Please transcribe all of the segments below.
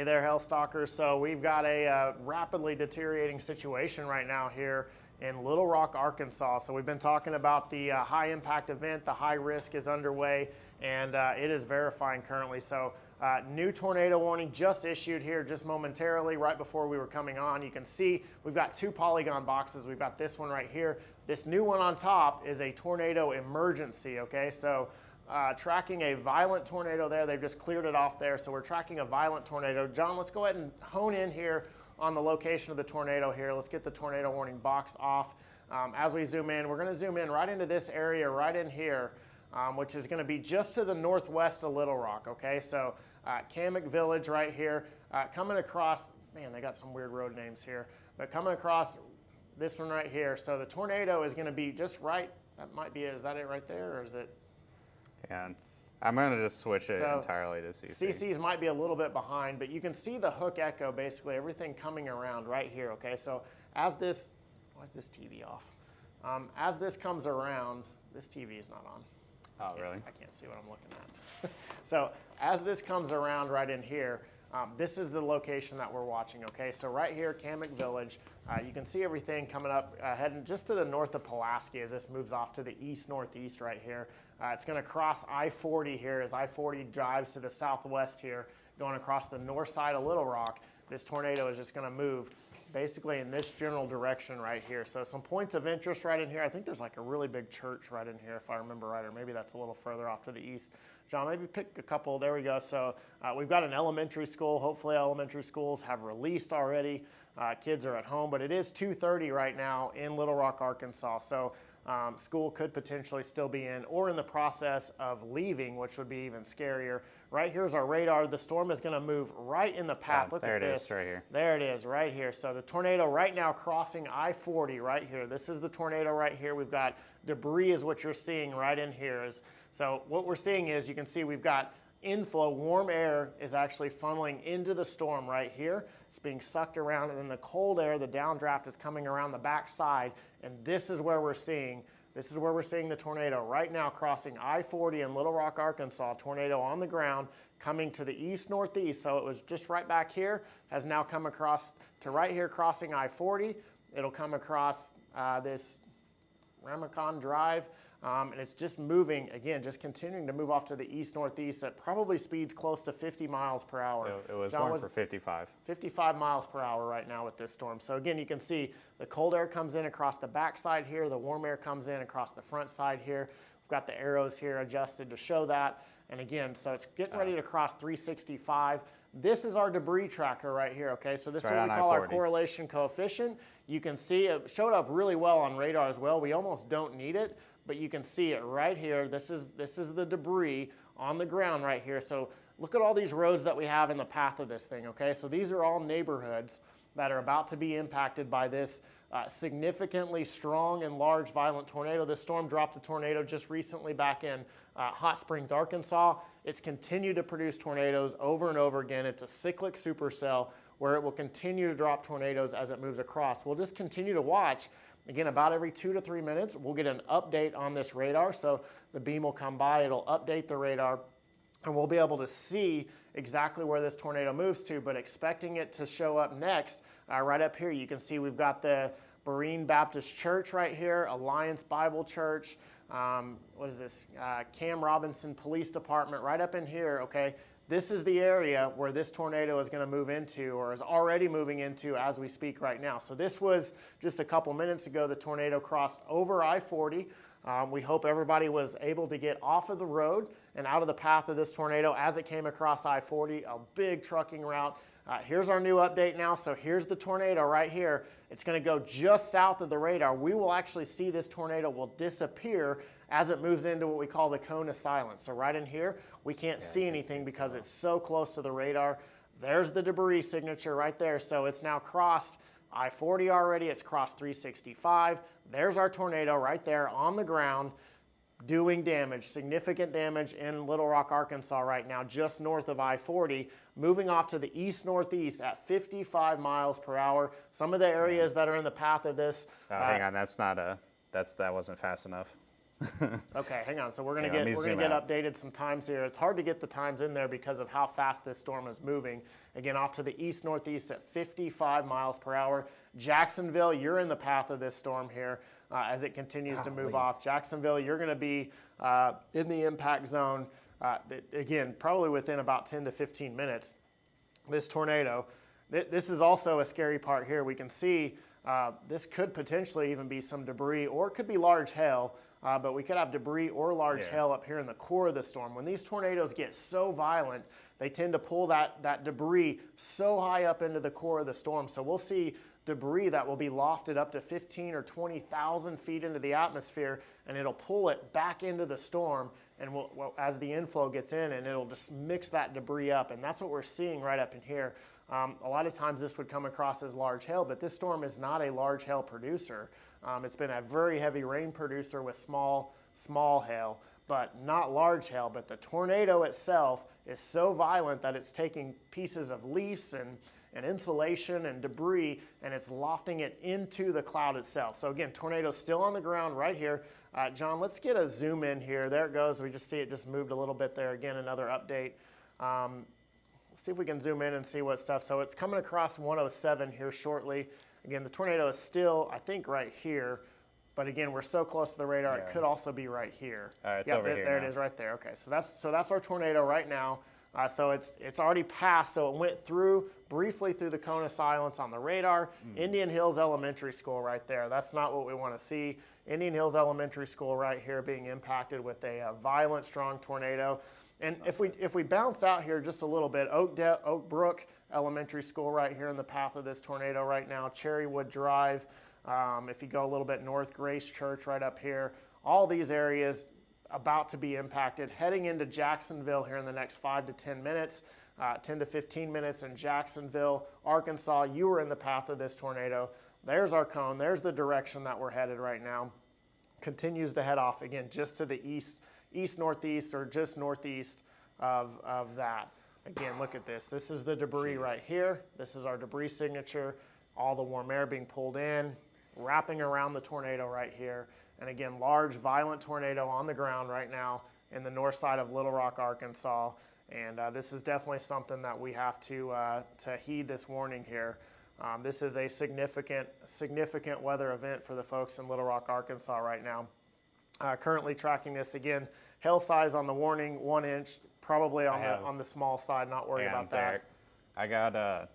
Hey there, Hellstalkers. So we've got a rapidly deteriorating situation right now here in Little Rock, Arkansas. So we've been talking about the high impact event. The high risk is underway, and it is verifying currently. So new tornado warning just issued here just momentarily right before we were coming on. You can see we've got two polygon boxes. We've got this one right here. This new one on top is a tornado emergency, okay? So tracking a violent tornado there. They've just cleared it off there. So we're tracking a violent tornado. John, let's go ahead and hone in here on the location of the tornado here. Let's get the tornado warning box off. As we zoom in, we're going to zoom in right into this area right in here, which is going to be just to the northwest of Little Rock, okay? So Kamek Village right here, coming across, man, they got some weird road names here, but coming across this one right here. So the tornado is going to be just right, that might be, is that it right there, or is it? Yeah, I'm going to just switch it entirely to CC. CCs might be a little bit behind, but you can see the hook echo, basically everything coming around right here, okay? So as this, why is this TV off? As this comes around, this TV is not on. Oh, really? I can't see what I'm looking at. So as this comes around right in here, this is the location that we're watching, okay? So right here, Kamek Village, you can see everything coming up, heading just to the north of Pulaski as this moves off to the east-northeast right here. It's gonna cross I-40 here as I-40 drives to the southwest here, going across the north side of Little Rock. This tornado is just gonna move basically in this general direction right here. So some points of interest right in here. I think there's like a really big church right in here if I remember right, or maybe that's a little further off to the east. John, maybe pick a couple. There we go. So we've got an elementary school. Hopefully elementary schools have released already. Kids are at home, but it is 2:30 right now in Little Rock, Arkansas. So school could potentially still be in or in the process of leaving, which would be even scarier. Right here's our radar. The storm is going to move right in the path. Look there at this. There it is, right here. There it is, right here. So the tornado right now crossing I-40 right here. This is the tornado right here. We've got debris is what you're seeing right in here. So what we're seeing is you can see we've got inflow, warm air is actually funneling into the storm right here. It's being sucked around, and then the cold air, the downdraft, is coming around the back side, and this is where we're seeing the tornado right now crossing I-40 in Little Rock, Arkansas. Tornado on the ground coming to the east-northeast. So it was just right back here, has now come across to right here crossing I-40. It'll come across this Ramacon Drive. And it's just moving, again, just continuing to move off to the east-northeast at probably speeds close to 50 miles per hour. It was going for 55. 55 miles per hour right now with this storm. So again, you can see the cold air comes in across the back side here. The warm air comes in across the front side here. We've got the arrows here adjusted to show that. And again, so it's getting ready to cross 365. This is our debris tracker right here, okay? So this is what we call our correlation coefficient. You can see it showed up really well on radar as well. We almost don't need it, but you can see it right here. This is the debris on the ground right here. So look at all these roads that we have in the path of this thing, okay? So these are all neighborhoods that are about to be impacted by this significantly strong and large violent tornado. This storm dropped a tornado just recently back in Hot Springs, Arkansas. It's continued to produce tornadoes over and over again. It's a cyclic supercell where it will continue to drop tornadoes as it moves across. We'll just continue to watch. Again, about every 2 to 3 minutes, we'll get an update on this radar. So the beam will come by, it'll update the radar, and we'll be able to see exactly where this tornado moves to, but expecting it to show up next, right up here. You can see we've got the Berean Baptist Church right here, Alliance Bible Church, what is this, Cam Robinson Police Department right up in here, okay? This is the area where this tornado is going to move into, or is already moving into as we speak right now. So this was just a couple minutes ago, the tornado crossed over I-40. We hope everybody was able to get off of the road and out of the path of this tornado as it came across I-40, a big trucking route. Here's our new update now. So here's the tornado right here. It's going to go just south of the radar. We will actually see this tornado will disappear as it moves into what we call the cone of silence. So right in here, we can't see anything because it's so close to the radar. There's the debris signature right there. So it's now crossed I-40 already. It's crossed 365. There's our tornado right there on the ground doing damage, significant damage in Little Rock, Arkansas right now, just north of I-40, moving off to the east-northeast at 55 miles per hour. Some of the areas that are in the path of this. Hang on, that wasn't fast enough. Okay, hang on. So we're gonna Yeah, get updated some times here. It's hard to get the times in there because of how fast this storm is moving. Again, off to the east-northeast at 55 miles per hour. Jacksonville, you're in the path of this storm here as it continues to move off. Jacksonville, you're going to be in the impact zone, again, probably within about 10 to 15 minutes. This tornado, this is also a scary part here. We can see this could potentially even be some debris, or it could be large hail, but we could have debris or large hail up here in the core of the storm. When these tornadoes get so violent, they tend to pull that debris so high up into the core of the storm. So we'll see debris that will be lofted up to 15 or 20,000 feet into the atmosphere, and it'll pull it back into the storm, and as the inflow gets in, and it'll just mix that debris up, and that's what we're seeing right up in here. A lot of times this would come across as large hail, but this storm is not a large hail producer. It's been a very heavy rain producer with small hail, but not large hail. But the tornado itself is so violent that it's taking pieces of leaves and insulation and debris, and it's lofting it into the cloud itself. So again, tornado's still on the ground right here. John, let's get a zoom in here. There it goes. We just see it just moved a little bit there. Again, another update. Let's see if we can zoom in and see what stuff. So it's coming across 107 here shortly. Again, the tornado is still, I think, right here. But again, we're so close to the radar, it could also be right here. It's over here there now. It is right there. Okay, so that's our tornado right now. So it's already passed, so it went briefly through the cone of silence on the radar. Indian Hills Elementary School right there. That's not what we want to see. Indian Hills Elementary School right here being impacted with a violent, strong tornado. And if we bounce out here just a little bit, Oak Brook Elementary School right here in the path of this tornado right now, Cherrywood Drive, if you go a little bit north, Grace Church right up here, all these areas about to be impacted, heading into Jacksonville here in the next 5 to 10 minutes, 10 to 15 minutes in Jacksonville, Arkansas. You are in the path of this tornado. There's our cone. There's the direction that we're headed right now. Continues to head off, again, just to the east-northeast or just northeast of that. Again, look at this. This is the debris right here. This is our debris signature. All the warm air being pulled in, wrapping around the tornado right here. And again, large, violent tornado on the ground right now in the north side of Little Rock, Arkansas. And this is definitely something that we have to heed this warning here. This is a significant weather event for the folks in Little Rock, Arkansas right now. Currently tracking this, again, hail size on the warning, 1 inch, probably on the small side, not worried about that. I got an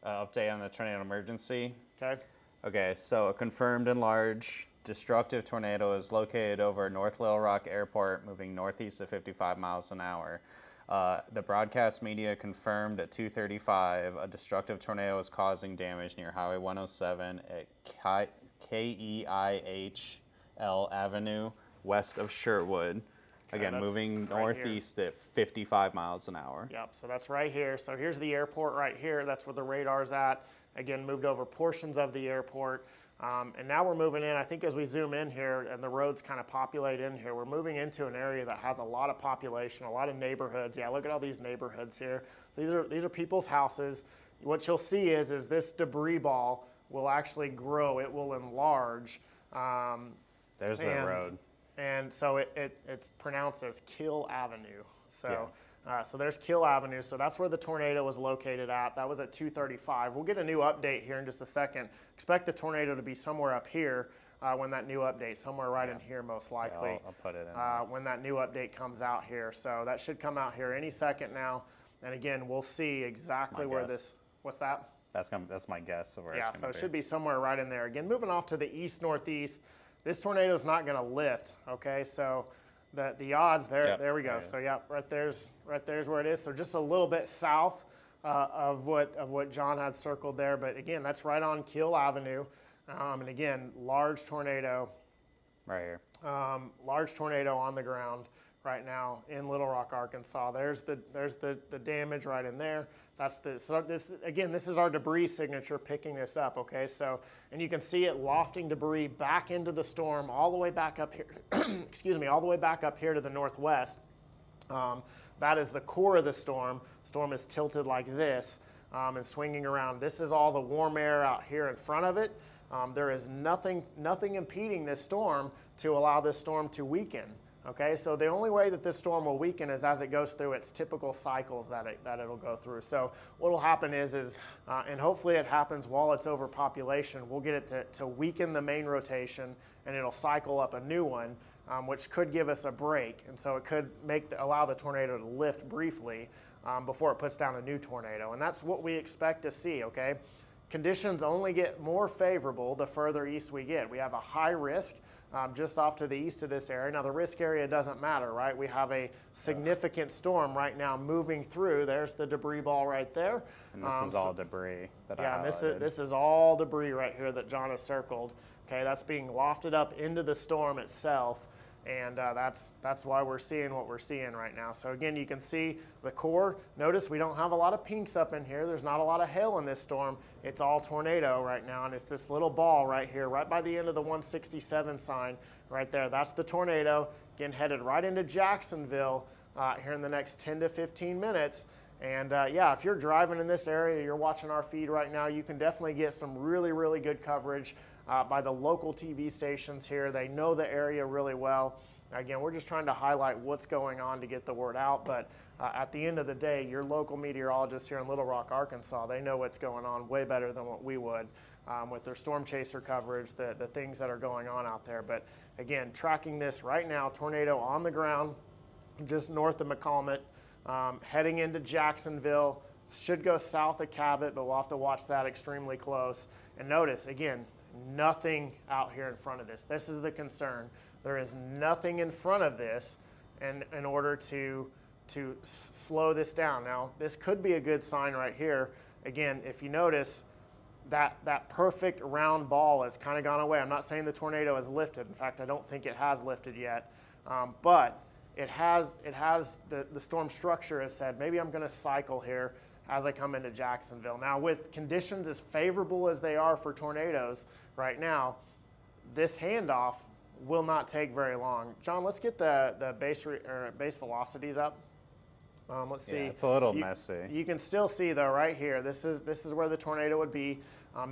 update on the tornado emergency. Okay. Okay, so a confirmed and large destructive tornado is located over North Little Rock Airport, moving northeast at 55 miles an hour. The broadcast media confirmed at 2:35 a destructive tornado is causing damage near Highway 107 at KEIHL Avenue, west of Sherwood. Okay, again, moving northeast at 55 miles an hour. Yep, so that's right here. So here's the airport right here. That's where the radar's at. Again, moved over portions of the airport. And now we're moving in, I think as we zoom in here and the roads kind of populate in here, we're moving into an area that has a lot of population, a lot of neighborhoods. Yeah, look at all these neighborhoods here. These are people's houses. What you'll see is this debris ball will actually grow. It will enlarge. There's the road. And so it's pronounced as Kill Avenue. So. So there's Kill Avenue. So that's where the tornado was located at. That was at 2:35. We'll get a new update here in just a second. Expect the tornado to be somewhere up here when that new update, somewhere right in here most likely. Yeah, I'll put it in. When that new update comes out here. So that should come out here any second now. And again, we'll see exactly where this, what's that? That's my guess of where it's going to be. Yeah, so it should be somewhere right in there. Again, moving off to the east-northeast, this tornado is not going to lift, okay? So the odds there we go. So yeah, right there's where it is. So just a little bit south of what John had circled there, but again, that's right on Kill Avenue. And again, large tornado. Right here. Large tornado on the ground right now in Little Rock, Arkansas. There's the damage right in there. This is our debris signature picking this up, okay? So, and you can see it lofting debris back into the storm all the way back up here, excuse me, all the way back up here to the northwest. That is the core of the storm. Storm is tilted like this. and swinging around. This is all the warm air out here in front of it. There is nothing impeding this storm to allow this storm to weaken. Okay, so the only way that this storm will weaken is as it goes through its typical cycles that it'll go through. So what will happen is and hopefully it happens while it's overpopulation, we'll get it to weaken the main rotation, and it'll cycle up a new one, which could give us a break. And so it could allow the tornado to lift briefly before it puts down a new tornado. And that's what we expect to see, okay? Conditions only get more favorable the further east we get. We have a high risk just off to the east of this area. Now the risk area doesn't matter, right? We have a significant storm right now moving through. There's the debris ball right there. And this is all debris that I highlighted. Yeah, this is all debris right here that John has circled. Okay, that's being lofted up into the storm itself. And that's why we're seeing what we're seeing right now. So again, you can see the core. Notice we don't have a lot of pinks up in here. There's not a lot of hail in this storm. It's all tornado right now, and it's this little ball right here, right by the end of the 167 sign right there. That's the tornado, again, headed right into Jacksonville here in the next 10 to 15 minutes. And yeah, if you're driving in this area, you're watching our feed right now, you can definitely get some really, really good coverage by the local TV stations here. They know the area really well. Again, we're just trying to highlight what's going on to get the word out, but at the end of the day, your local meteorologists here in Little Rock, Arkansas, they know what's going on way better than what we would with their storm chaser coverage, the things that are going on out there. But again, tracking this right now, tornado on the ground just north of McCalmont, heading into Jacksonville, should go south of Cabot, but we'll have to watch that extremely close. And notice, again, nothing out here in front of this. This is the concern. There is nothing in front of this in order to slow this down. Now, this could be a good sign right here. Again, if you notice, that perfect round ball has kind of gone away. I'm not saying the tornado has lifted. In fact, I don't think it has lifted yet. But it has the storm structure has said, maybe I'm going to cycle here as I come into Jacksonville. Now, with conditions as favorable as they are for tornadoes right now, this handoff will not take very long. John, let's get the base velocities up. Let's see. Yeah, it's a little messy. You can still see though right here. This is where the tornado would be.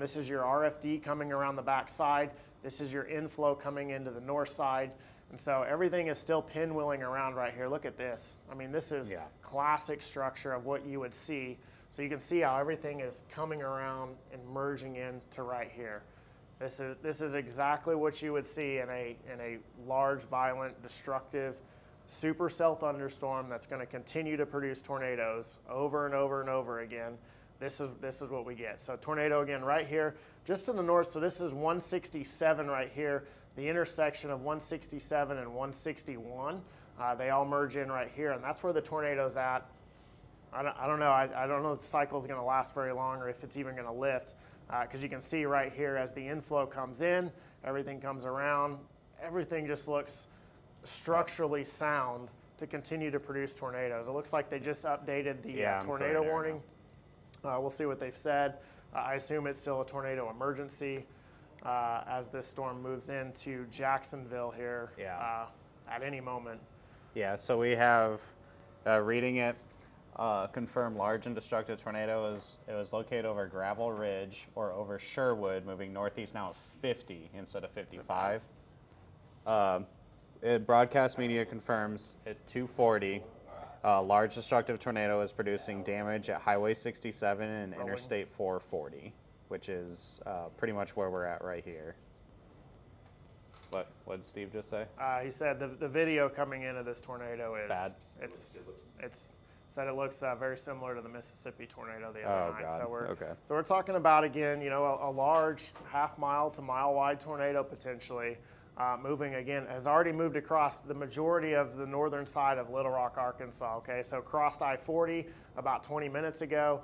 This is your RFD coming around the back side. This is your inflow coming into the north side. And so everything is still pinwheeling around right here. Look at this. I mean, this is classic structure of what you would see. So you can see how everything is coming around and merging into right here. This is exactly what you would see in a large, violent, destructive supercell thunderstorm that's going to continue to produce tornadoes over and over and over again. This is what we get. So tornado again right here, just to the north. So this is 167 right here, the intersection of 167 and 161. They all merge in right here, and that's where the tornado's at. I don't know. I don't know if the cycle is going to last very long or if it's even going to lift, because you can see right here as the inflow comes in, everything comes around, everything just looks structurally sound to continue to produce tornadoes. It looks like they just updated the tornado warning. We'll see what they've said. I assume it's still a tornado emergency as this storm moves into Jacksonville here at any moment. Yeah, so we have, reading it, confirmed large and destructive tornado. It was located over Gravel Ridge or over Sherwood, moving northeast now at 50 instead of 55. Broadcast media confirms at 2:40, large destructive tornado is producing damage at Highway 67 and Interstate 440, which is pretty much where we're at right here. What did Steve just say? He said the video coming into this tornado is bad. It's said it looks very similar to the Mississippi tornado the other night. God. So we're talking about, again, you know, a large half-mile to mile-wide tornado potentially. Moving again, has already moved across the majority of the northern side of Little Rock, Arkansas. Okay, so crossed I-40 about 20 minutes ago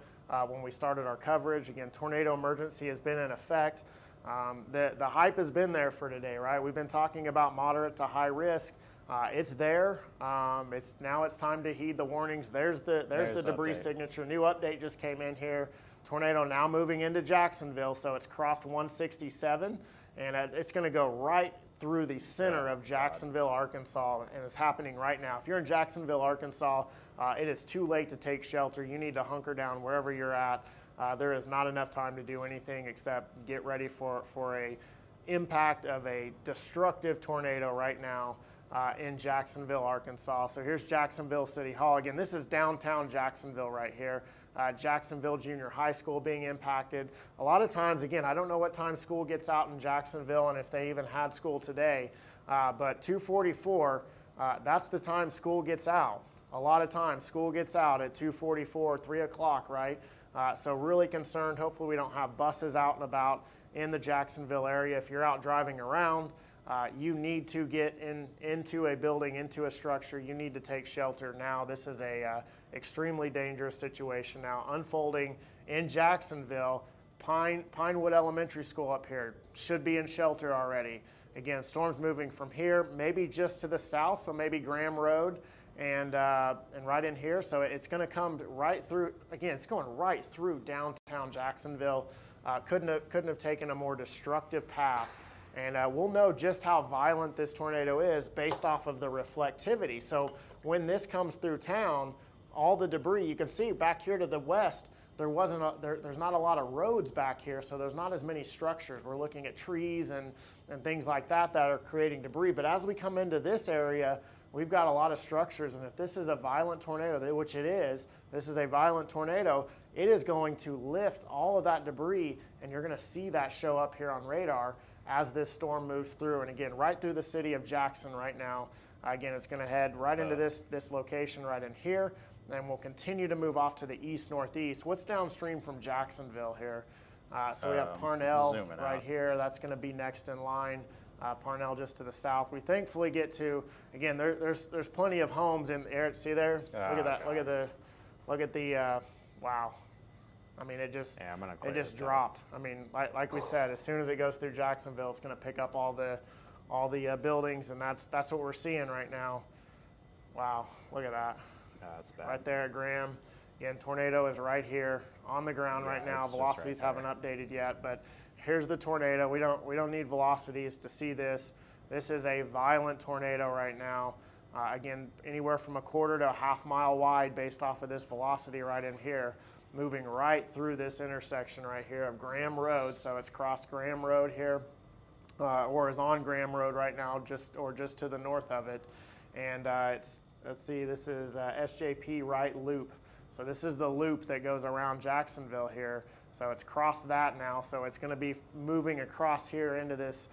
when we started our coverage. Again, tornado emergency has been in effect. The hype has been there for today, right? We've been talking about moderate to high risk. It's there. Now it's time to heed the warnings. There's the debris update. Signature. New update just came in here. Tornado now moving into Jacksonville, so it's crossed 167, and it's going to go right through the center of Jacksonville, Arkansas, and it's happening right now. If you're in Jacksonville, Arkansas, it is too late to take shelter. You need to hunker down wherever you're at. there is not enough time to do anything except get ready for a impact of a destructive tornado right now in Jacksonville, Arkansas. So here's Jacksonville City Hall. Again, this is downtown Jacksonville right here. Jacksonville Junior High School being impacted. A lot of times, again, I don't know what time school gets out in Jacksonville and if they even had school today, but 2:44, that's the time school gets out. A lot of times school gets out at 2:44, 3 o'clock, right? So really concerned. Hopefully we don't have buses out and about in the Jacksonville area. If you're out driving around, you need to get into a building, into a structure. You need to take shelter now. This is a extremely dangerous situation now unfolding in Jacksonville. Pinewood Elementary School up here should be in shelter already. Again, storm's moving from here, maybe just to the south, so maybe Graham Road and right in here. So it's going to come right through. Again, it's going right through downtown Jacksonville. Couldn't have taken a more destructive path. And we'll know just how violent this tornado is based off of the reflectivity. So when this comes through town, all the debris, you can see back here to the west, there's not a lot of roads back here, so there's not as many structures. We're looking at trees and things like that are creating debris. But as we come into this area, we've got a lot of structures, and if this is a violent tornado, which it is, this is a violent tornado, it is going to lift all of that debris, and you're going to see that show up here on radar as this storm moves through. And again, right through the city of Jackson right now. Again, it's going to head right into this location right in here, and we'll continue to move off to the east-northeast. What's downstream from Jacksonville here? So we have Parnell right here. That's going to be next in line. Parnell just to the south. We thankfully get to, again, there's plenty of homes in the area. See there? Look at that. Look at the wow. I mean, it just dropped. I mean, like we said, as soon as it goes through Jacksonville, it's going to pick up all the buildings, and that's what we're seeing right now. Wow, look at that. That's bad. Right there at Graham. Again, tornado is right here on the ground right now. Velocities haven't updated yet, but here's the tornado. We don't need velocities to see this. This is a violent tornado right now. Again, anywhere from a quarter to a half mile wide based off of this velocity right in here, moving right through this intersection right here of Graham Road. So it's crossed Graham Road here, or is on Graham Road right now, just to the north of it. And let's see, this is SJP Wright Loop. So this is the loop that goes around Jacksonville here. So it's crossed that now. So it's going to be moving across here into this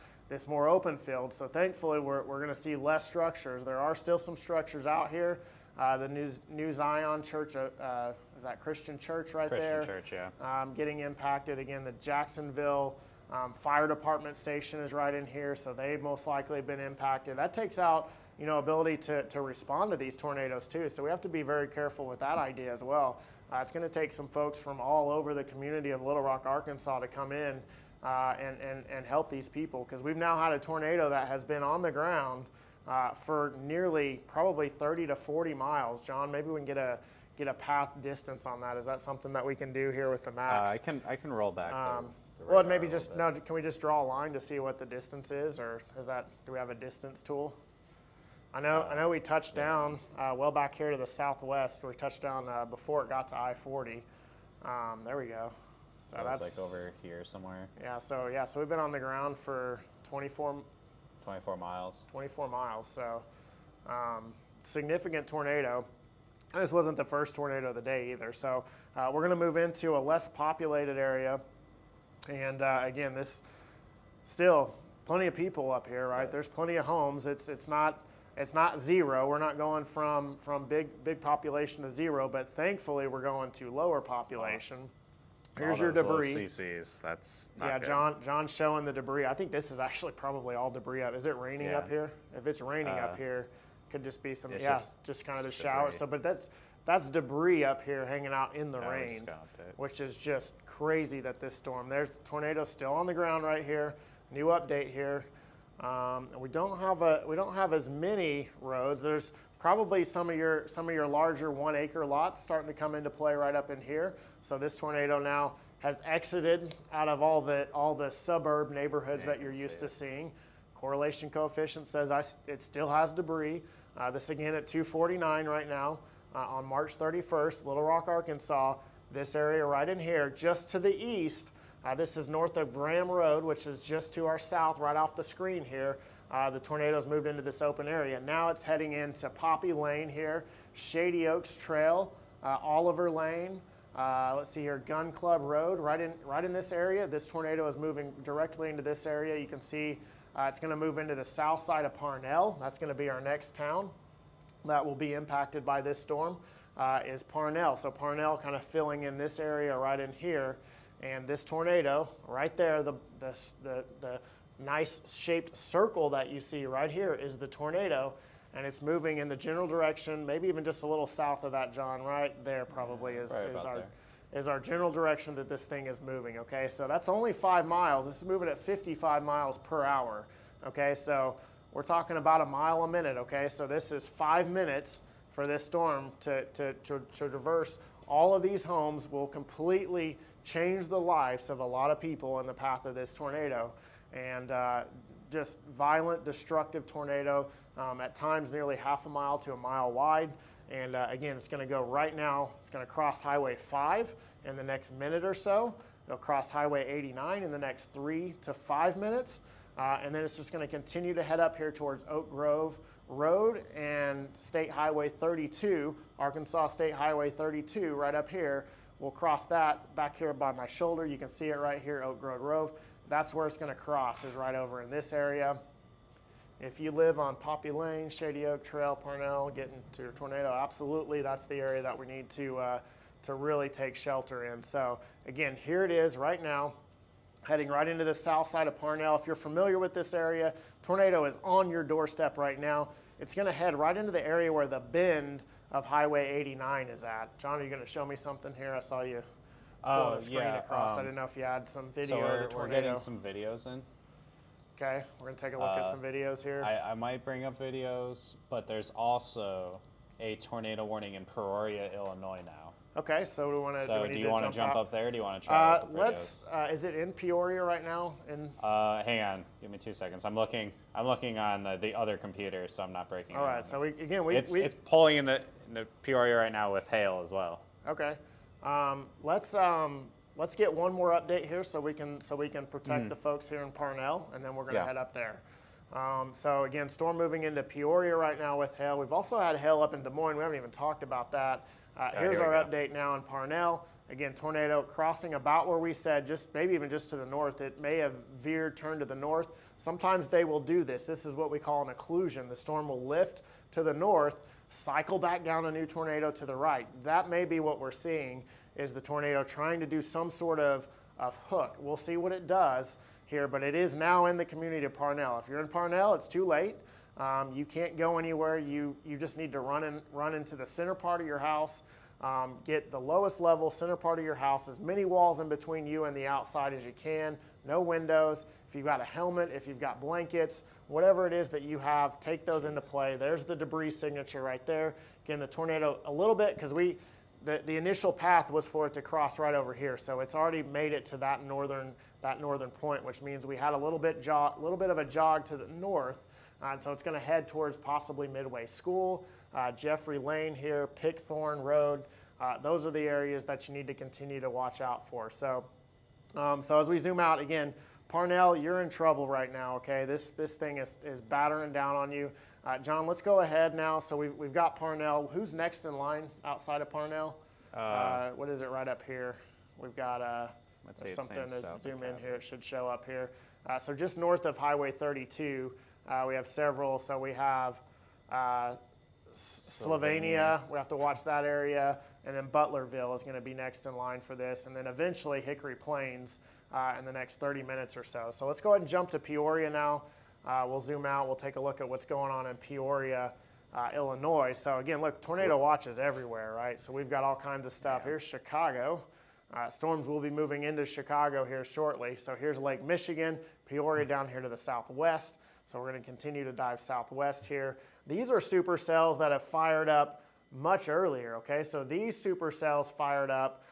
more open field. So thankfully we're going to see less structures. There are still some structures out here. The New Zion Church, is that Christian Church right there? Christian Church, yeah. Getting impacted. Again, the Jacksonville Fire Department station is right in here, so they've most likely been impacted. That takes out, ability to respond to these tornadoes too. So we have to be very careful with that idea as well. It's going to take some folks from all over the community of Little Rock, Arkansas to come in and help these people, because we've now had a tornado that has been on the ground for nearly probably 30 to 40 miles. John, maybe we can get a path distance on that. Is that something that we can do here with the maps? I can roll back. Well, maybe can we just draw a line to see what the distance is, or do we have a distance tool? I know we touched down well back here to the southwest. We touched down before it got to I-40. There we go. So that's like over here somewhere. Yeah. So we've been on the ground for 24 miles. 24 miles. So significant tornado. And this wasn't the first tornado of the day either. So we're going to move into a less populated area. And again, this still plenty of people up here, right? There's plenty of homes. It's not zero. We're not going from big population to zero, but thankfully we're going to lower population. Here's your debris. CCs, that's not good. John's showing the debris. I think this is actually probably all debris up. Is it raining up here? If it's raining up here, could just be some, just kind of the shower. So, but that's debris up here hanging out in the rain, which is just crazy that this storm. There's tornadoes still on the ground right here. New update here. We don't have as many roads. There's probably some of your larger 1 acre lots starting to come into play right up in here. So this tornado now has exited out of all the suburb neighborhoods that you're used to seeing. Correlation coefficient says it still has debris. This again at 2:49 right now on March 31st, Little Rock, Arkansas. this area right in here. Just to the east, this is north of Graham Road, which is just to our south, right off the screen here. The tornado's moved into this open area. Now it's heading into Poppy Lane here, Shady Oaks Trail, Oliver Lane, let's see here, Gun Club Road, right in this area. This tornado is moving directly into this area. You can see it's going to move into the south side of Parnell. That's going to be our next town that will be impacted by this storm, is Parnell. So Parnell kind of filling in this area right in here. And this tornado right there, the nice shaped circle that you see right here is the tornado. And it's moving in the general direction, maybe even just a little south of that, John, right there probably is our general direction that this thing is moving, okay? So that's only 5 miles. This is moving at 55 miles per hour, okay? So we're talking about a mile a minute, okay? So this is 5 minutes for this storm to traverse. All of these homes will completely change the lives of a lot of people in the path of this tornado. And just violent, destructive tornado, at times nearly half a mile to a mile wide. And again, it's going to go right now, it's going to cross Highway 5 in the next minute or so. It'll cross Highway 89 in the next 3 to 5 minutes. And then it's just going to continue to head up here towards Oak Grove Road and State Highway 32, Arkansas State Highway 32, right up here. We'll cross that back here by my shoulder. You can see it right here, Oak Grove Road. That's where it's going to cross, is right over in this area. If you live on Poppy Lane, Shady Oak Trail, Parnell, getting to your tornado, absolutely, that's the area that we need to really take shelter in. So again, here it is right now, heading right into the south side of Parnell. If you're familiar with this area, tornado is on your doorstep right now. It's going to head right into the area where the bend of Highway 89 is at. John, are you going to show me something here? I saw you pull the screen across. I didn't know if you had some video of the tornado. So we're getting some videos in. Okay, we're going to take a look at some videos here. I might bring up videos, but there's also a tornado warning in Peoria, Illinois now. Okay, so we want to. So do you want to jump up there? Or do you want to try out the videos? Is it in Peoria right now? Hang on, give me 2 seconds. I'm looking on the other computer, so I'm not breaking. All right, so it's pulling in the Peoria right now with hail as well. Okay, let's get one more update here so we can protect the folks here in Parnell, and then we're going to head up there. So again, storm moving into Peoria right now with hail. We've also had hail up in Des Moines. We haven't even talked about that. Here's our update now in Parnell. Again, tornado crossing about where we said, maybe even just to the north. It may have turned to the north. Sometimes they will do this. This is what we call an occlusion. The storm will lift to the north, cycle back down a new tornado to the right. That may be what we're seeing, is the tornado trying to do some sort of hook. We'll see what it does here, but it is now in the community of Parnell. If you're in Parnell, it's too late. You can't go anywhere. You just need to run into the center part of your house, get the lowest level center part of your house, as many walls in between you and the outside as you can, no windows. If you've got a helmet, if you've got blankets, whatever it is that you have, take those into play. There's the debris signature right there. Again, the tornado a little bit, because the initial path was for it to cross right over here, so it's already made it to that northern point, which means we had a little bit of a jog to the north, and so it's going to head towards possibly Midway School, Jeffrey Lane here, Pickthorn Road. Those are the areas that you need to continue to watch out for. So as we zoom out again, Parnell, you're in trouble right now. Okay, this thing is battering down on you. John, let's go ahead now. So we've got Parnell. Who's next in line outside of Parnell? What is it right up here? We've got something to zoom in here. It should show up here. So just north of Highway 32, we have several. So we have Slovenia. We have to watch that area. And then Butlerville is going to be next in line for this. And then eventually Hickory Plains in the next 30 minutes or so. So let's go ahead and jump to Peoria now. We'll zoom out. We'll take a look at what's going on in Peoria, Illinois. So again, look, tornado watches everywhere, right? So we've got all kinds of stuff. Here's Chicago. Storms will be moving into Chicago here shortly. So here's Lake Michigan, Peoria down here to the southwest. So we're going to continue to dive southwest here. These are supercells that have fired up much earlier, okay? So these supercells fired up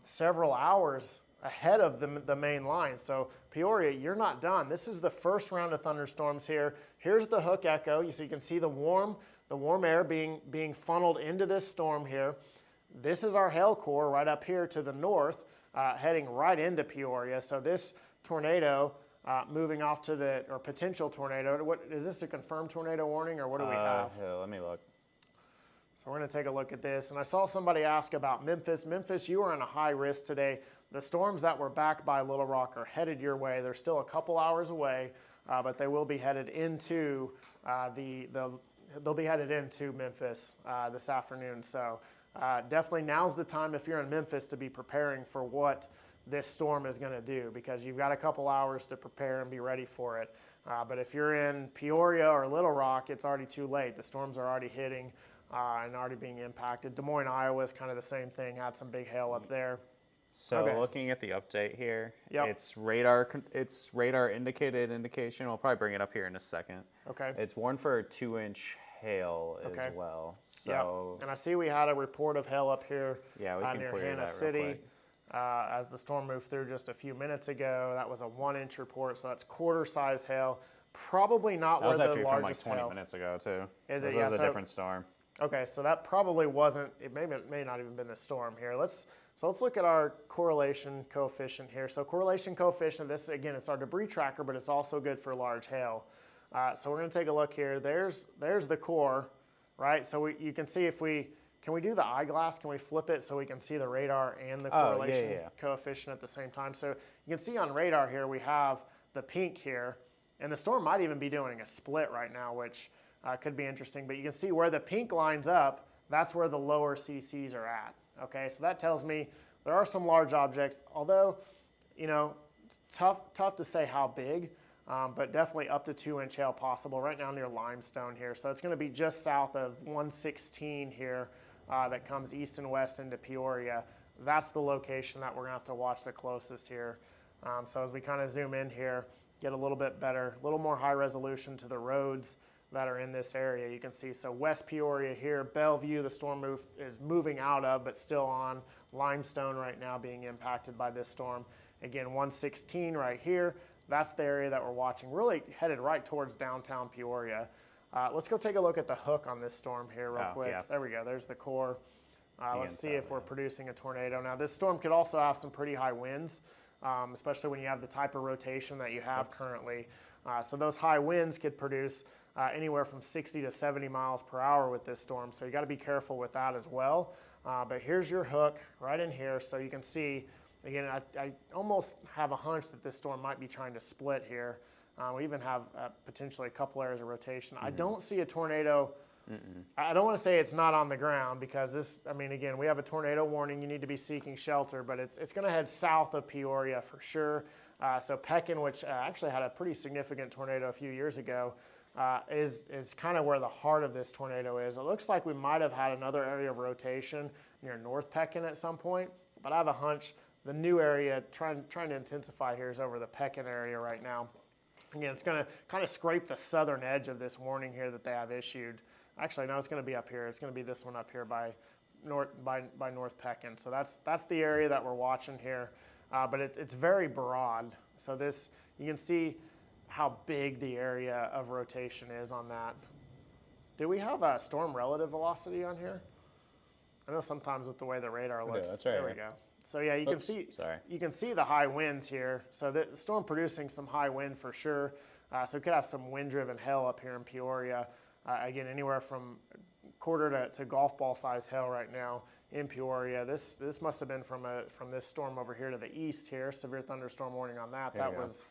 several hours ahead of the main line. So Peoria, you're not done. This is the first round of thunderstorms here. Here's the hook echo. So you can see the warm air being funneled into this storm here. this is our hail core right up here to the north, heading right into Peoria. So this tornado moving off to the, or potential tornado, what is this, a confirmed tornado warning, or what do we have? Here, let me look. So we're going to take a look at this. And I saw somebody ask about Memphis. Memphis, you were in a high risk today. The storms that were back by Little Rock are headed your way. They're still a couple hours away, but they will be headed into they'll be headed into Memphis this afternoon. So definitely now's the time, if you're in Memphis, to be preparing for what this storm is going to do, because you've got a couple hours to prepare and be ready for it. But if you're in Peoria or Little Rock, it's already too late. The storms are already hitting and already being impacted. Des Moines, Iowa is kind of the same thing. Had some big hail up there. So looking at the update here, Yep. it's radar indication. We'll probably bring it up here in a second. Okay. It's warned for a 2-inch hail as well. So And I see we had a report of hail up here yeah, we can near clear Hannah that real City. quick. As the storm moved through just a few minutes ago. That was a 1-inch report, so that's quarter-size hail. Probably not That was where the actually from like largest 20 hail. minutes ago too. Is This it? was Yeah, a so- different storm. Okay, so that probably wasn't. It may not even been the storm here. Let's look at our correlation coefficient here. So correlation coefficient. This again, it's our debris tracker, but it's also good for large hail. So we're going to take a look here. There's the core, right? So you can see can we do the eyeglass? Can we flip it so we can see the radar and the correlation coefficient at the same time? So you can see on radar here we have the pink here, and the storm might even be doing a split right now, which could be interesting. But you can see where the pink lines up, that's where the lower CCs are at. Okay, so that tells me there are some large objects, although, it's tough to say how big, but definitely up to 2-inch hail possible right now near Limestone here. So it's going to be just south of 116 here that comes east and west into Peoria. That's the location that we're going to have to watch the closest here. So as we kind of zoom in here, get a little bit better, a little more high resolution to the roads that are in this area. You can see, so West Peoria here, Bellevue, the storm is moving out of, but still on. Limestone right now being impacted by this storm. Again, 116 right here, that's the area that we're watching, really headed right towards downtown Peoria. Let's go take a look at the hook on this storm here real quick. Yeah. There we go, there's the core. Let's see if we're producing a tornado. Now this storm could also have some pretty high winds, especially when you have the type of rotation that you have currently. So those high winds could produce anywhere from 60 to 70 miles per hour with this storm. So you got to be careful with that as well. But here's your hook right in here. So you can see, again, I almost have a hunch that this storm might be trying to split here. We even have potentially a couple areas of rotation. I don't see a tornado. I don't want to say it's not on the ground, because again, we have a tornado warning. You need to be seeking shelter, but it's going to head south of Peoria for sure. So Pekin, which actually had a pretty significant tornado a few years ago, is kind of where the heart of this tornado is. It looks like we might have had another area of rotation near North Pekin at some point, but I have a hunch the new area trying to intensify here is over the Pekin area right now. Again, it's going to kind of scrape the southern edge of this warning here that they have issued. Actually, no, it's going to be up here. It's going to be this one up here by North Pekin. So that's the area that we're watching here. But it's very broad. So this, you can see how big the area of rotation is on that. Do we have a storm relative velocity on here? I know sometimes with the way the radar looks. That's right. There we go. So yeah, you can see the high winds here. So the storm producing some high wind for sure. So it could have some wind-driven hail up here in Peoria. Again, anywhere from quarter to golf ball size hail right now in Peoria. This must have been from this storm over here to the east here. Severe thunderstorm warning on that. That was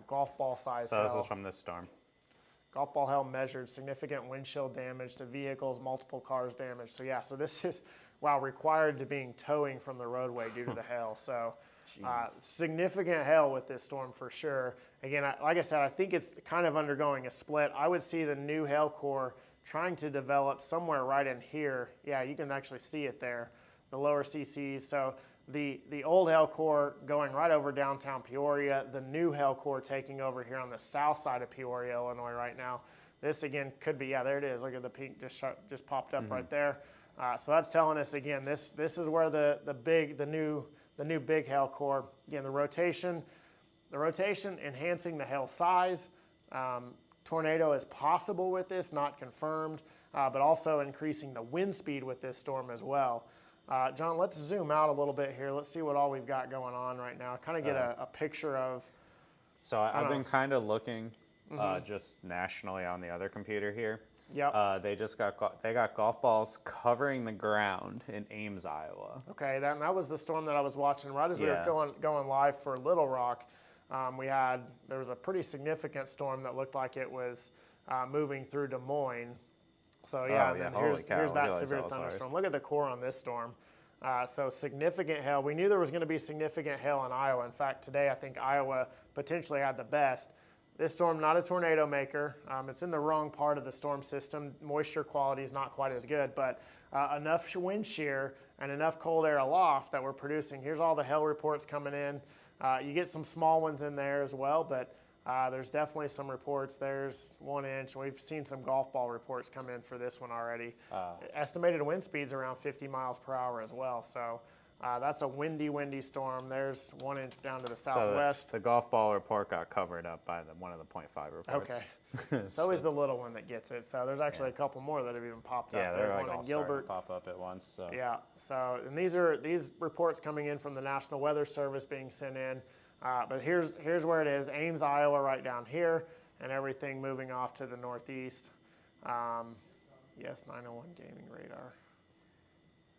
golf ball size hail. So this is from this storm. Golf ball hail measured, significant wind chill damage to vehicles, multiple cars damaged. So yeah, so this is, required to being towing from the roadway due to the hail. So significant hail with this storm for sure. Again, like I said, I think it's kind of undergoing a split. I would see the new hail core trying to develop somewhere right in here. Yeah, you can actually see it there, the lower CCs. So the old hail core going right over downtown Peoria, the new hail core taking over here on the south side of Peoria, Illinois right now. This again could be, there it is. Look at the pink just popped up right there. So that's telling us again, this is where the new big hail core, again, the rotation enhancing the hail size. Tornado is possible with this, not confirmed, but also increasing the wind speed with this storm as well. John, let's zoom out a little bit here. Let's see what all we've got going on right now. Kind of get a picture of. So I've been kind of looking just nationally on the other computer here. Yep. They just got golf balls covering the ground in Ames, Iowa. Okay, that was the storm that I was watching right as we Yeah. were going live for Little Rock. There was a pretty significant storm that looked like it was moving through Des Moines. So yeah, and then Holy cow, here's that realize severe that was ours. thunderstorm. Look at the core on this storm. So significant hail. We knew there was going to be significant hail in Iowa. In fact, today I think Iowa potentially had the best. This storm, not a tornado maker. It's in the wrong part of the storm system. Moisture quality is not quite as good, but enough wind shear and enough cold air aloft that we're producing. Here's all the hail reports coming in. You get some small ones in there as well, but there's definitely some reports. There's 1 inch. We've seen some golf ball reports come in for this one already. Estimated wind speeds around 50 miles per hour as well. So that's a windy storm. There's 1 inch down to the southwest. So the golf ball report got covered up by one of the .5 reports. Okay. It's always the little one that gets it. So there's actually a couple more that have even popped up. Yeah, There's they're like one all in Gilbert. starting to pop up at once. So. Yeah. So and these reports coming in from the National Weather Service being sent in. But here's where it is. Ames, Iowa, right down here, and everything moving off to the northeast. Yes, 901 gaming radar.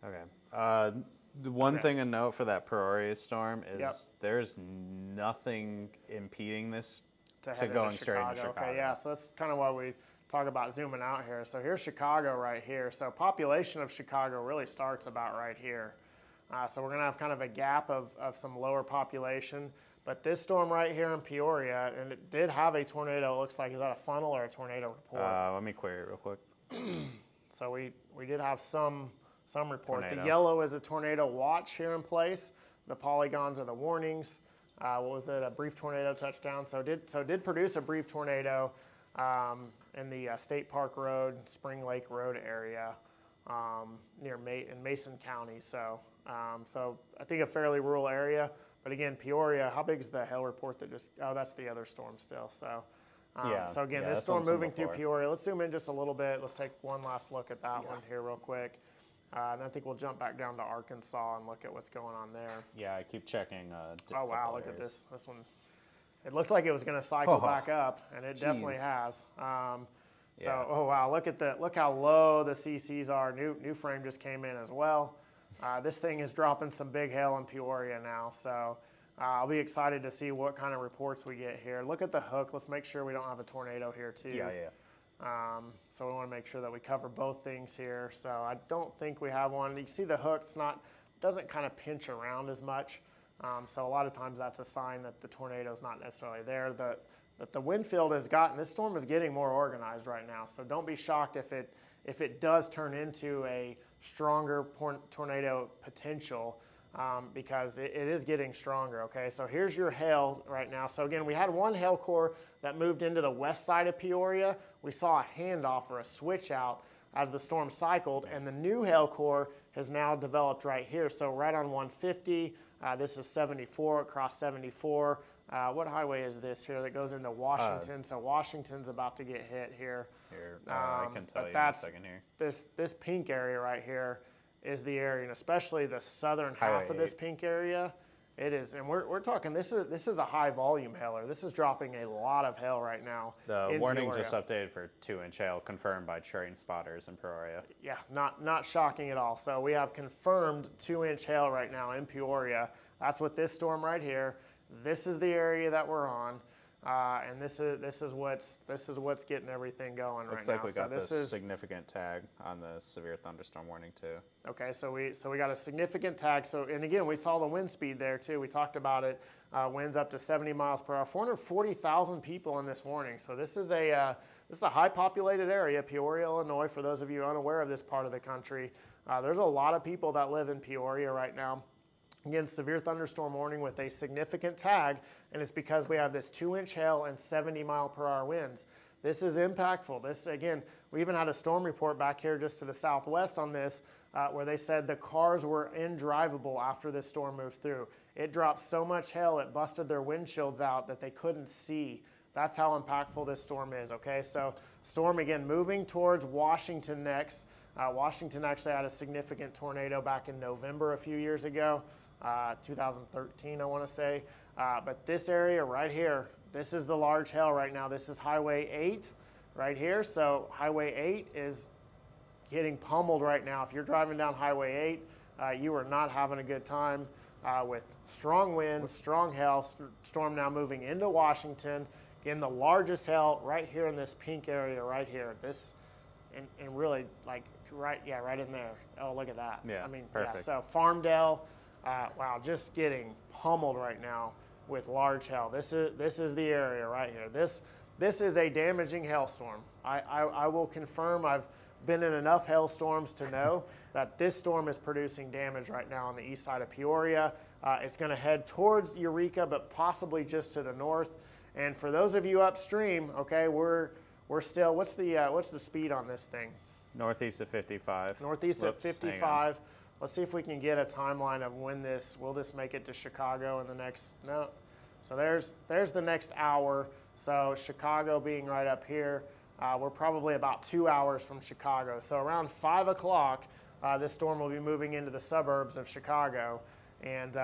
Okay. The one thing to note for that Peoria storm is there's nothing impeding this to going straight into Chicago. Okay, yeah, so that's kind of why we talk about zooming out here. So here's Chicago right here. So population of Chicago really starts about right here. So we're going to have kind of a gap of some lower population. But this storm right here in Peoria, and it did have a tornado. It looks like, is that a funnel or a tornado report? Let me query it real quick. So we did have some report. Tornado. The yellow is a tornado watch here in place. The polygons are the warnings. What was it? A brief tornado touchdown. So it did produce a brief tornado in the State Park Road, Spring Lake Road area near in Mason County. So I think a fairly rural area. But again, Peoria, how big is the hail report that just? Oh, that's the other storm still. So. So again, this storm moving through Peoria. Let's zoom in just a little bit. Let's take one last look at that one here real quick. And I think we'll jump back down to Arkansas and look at what's going on there. Yeah, I keep checking. Oh, wow, look at this. This one, it looked like it was going to cycle back up, and it definitely has. Oh, wow, look how low the CCs are. New frame just came in as well. This thing is dropping some big hail in Peoria now, so I'll be excited to see what kind of reports we get here. Look at the hook. Let's make sure we don't have a tornado here, too. Yeah. So we want to make sure that we cover both things here. So I don't think we have one. You see the hook, doesn't kind of pinch around as much. So a lot of times that's a sign that the tornado is not necessarily there. That the wind field this storm is getting more organized right now. So don't be shocked if it does turn into a stronger tornado potential. Because it is getting stronger, okay? So here's your hail right now. So again, we had one hail core that moved into the west side of Peoria. We saw a handoff or a switch out as the storm cycled, and the new hail core has now developed right here. So right on 150, this is 74, across 74. What highway is this here that goes into Washington? So Washington's about to get hit here. I can tell you in a second here. This pink area right here is the area, and especially the southern half of this pink area. It is, and we're talking. This is a high volume hailer. This is dropping a lot of hail right now. The warning just updated for 2-inch hail, confirmed by terrain spotters in Peoria. Yeah, not shocking at all. So we have confirmed 2-inch hail right now in Peoria. That's what this storm right here. This is the area that we're on. And this is what's getting everything going right now. Looks like we got this significant tag on the severe thunderstorm warning too. Okay, so we got a significant tag. So, and again, we saw the wind speed there too. We talked about it. Winds up to 70 miles per hour. 440,000 people in this warning. So this is a high populated area, Peoria, Illinois. For those of you unaware of this part of the country, there's a lot of people that live in Peoria right now. Again, severe thunderstorm warning with a significant tag, and it's because we have this 2-inch hail and 70 mile per hour winds. This is impactful. This, again, we even had a storm report back here just to the southwest on this, where they said the cars were indrivable after this storm moved through. It dropped so much hail, it busted their windshields out that they couldn't see. That's how impactful this storm is, okay? So storm, again, moving towards Washington next. Washington actually had a significant tornado back in November a few years ago, 2013, I want to say. But this area right here, this is the large hail right now. This is Highway 8 right here. So Highway 8 is getting pummeled right now. If you're driving down Highway 8, you are not having a good time with strong winds, strong hail, storm now moving into Washington. Again, the largest hail right here in this pink area right here. This, and really like right in there. Oh, look at that. Yeah, I mean, perfect. yeah, so Farmdale, wow, just getting pummeled right now with large hail. This is the area right here. This is a damaging hailstorm. I will confirm I've been in enough hailstorms to know that this storm is producing damage right now on the east side of Peoria. It's going to head towards Eureka, but possibly just to the north. And for those of you upstream, okay, we're still, what's the speed on this thing? Northeast of 55. Northeast of 55. Let's see if we can get a timeline of when will this make it to Chicago in the next, no. So there's the next hour. So Chicago being right up here, we're probably about 2 hours from Chicago. So around 5 o'clock, this storm will be moving into the suburbs of Chicago. And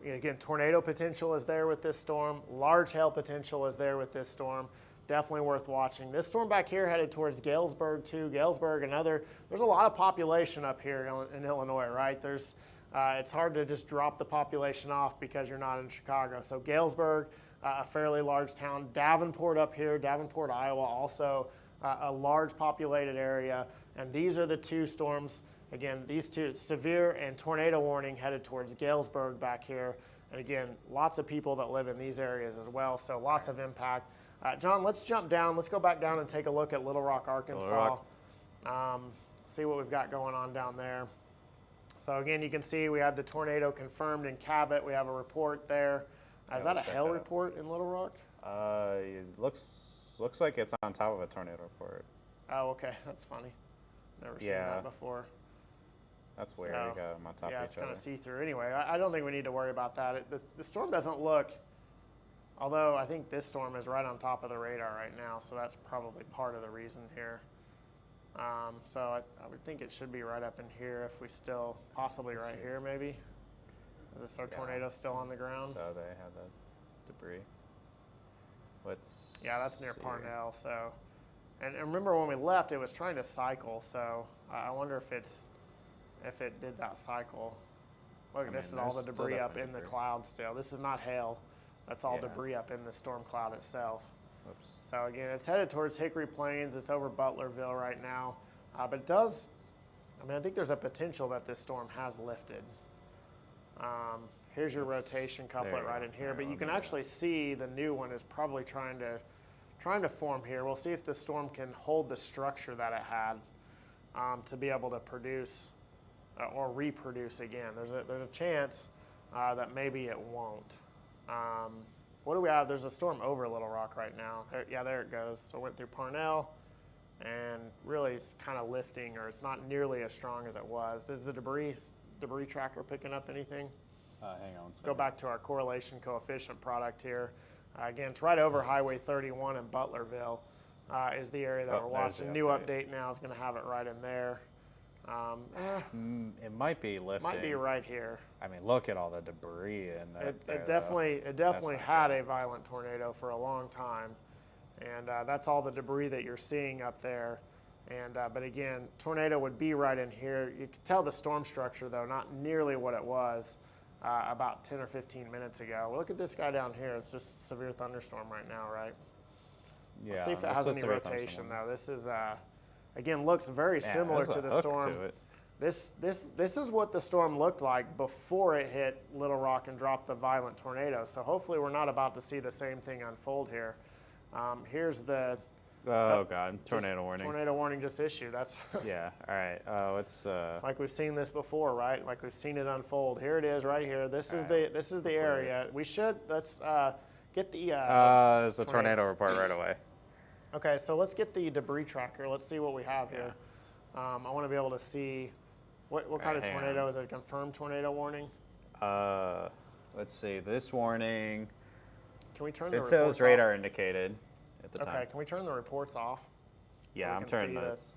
again, tornado potential is there with this storm. Large hail potential is there with this storm. Definitely worth watching. This storm back here headed towards Galesburg too. Galesburg, there's a lot of population up here in Illinois, right? It's hard to just drop the population off because you're not in Chicago. So Galesburg, a fairly large town. Davenport up here, Davenport, Iowa, also a large populated area. And these are the two storms. Again, these two, severe and tornado warning headed towards Galesburg back here. And again, lots of people that live in these areas as well, so lots of impact. John, let's jump down. Let's go back down and take a look at Little Rock, Arkansas. See what we've got going on down there. So again, you can see we had the tornado confirmed in Cabot. We have a report there. Is that a hail report in Little Rock? It looks like it's on top of a tornado report. Oh, okay. That's funny. Never seen that before. That's weird. You got them on top of each other. Yeah, it's kind of see-through. Anyway, I don't think we need to worry about that. The storm doesn't look, although I think this storm is right on top of the radar right now, so that's probably part of the reason here. So I would think it should be right up in here if we still, possibly right here maybe. Is our tornado still on the ground? So they have the debris. Yeah, that's near Parnell. So, and remember when we left, it was trying to cycle. So I wonder if it did that cycle. Look, this is all the debris up in the cloud still. This is not hail. That's all debris up in the storm cloud itself. Oops. So again, it's headed towards Hickory Plains. It's over Butlerville right now. But it does, I think there's a potential that this storm has lifted. Here's your rotation couplet right in here. But you can actually see the new one is probably trying to form here. We'll see if the storm can hold the structure that it had to be able to produce or reproduce again. There's a chance that maybe it won't. What do we have? There's a storm over Little Rock right now. There it goes. So it went through Parnell, and really it's kind of lifting, or it's not nearly as strong as it was. Does the debris tracker picking up anything? Hang on. Go back to our correlation coefficient product here. Again, it's right over Highway 31 in Butlerville is the area that we're watching. New update now is going to have it right in there. It might be lifting. Might be right here. Look at all the debris in that. It definitely had a violent tornado for a long time, and that's all the debris that you're seeing up there. And but again, tornado would be right in here. You can tell the storm structure though, not nearly what it was about 10 or 15 minutes ago. Look at this guy down here. It's just a severe thunderstorm right now, right? Yeah. Let's see if it has any rotation though. This is again, looks very similar to the storm. This is what the storm looked like before it hit Little Rock and dropped the violent tornado. So hopefully we're not about to see the same thing unfold here. Here's the God, tornado warning. Tornado warning just issued. That's yeah. All right. It's like we've seen this before, right? Like we've seen it unfold. Here it is, right here. This is the area. Let's get the. There's a tornado report right away. Okay, so let's get the debris tracker. Let's see what we have here. I want to be able to see what kind of tornado is it? A confirmed tornado warning? Let's see. This warning. Can we turn the reports off? It says radar off? indicated at the time. Okay, can we turn the reports off? Yeah, I'm turning those.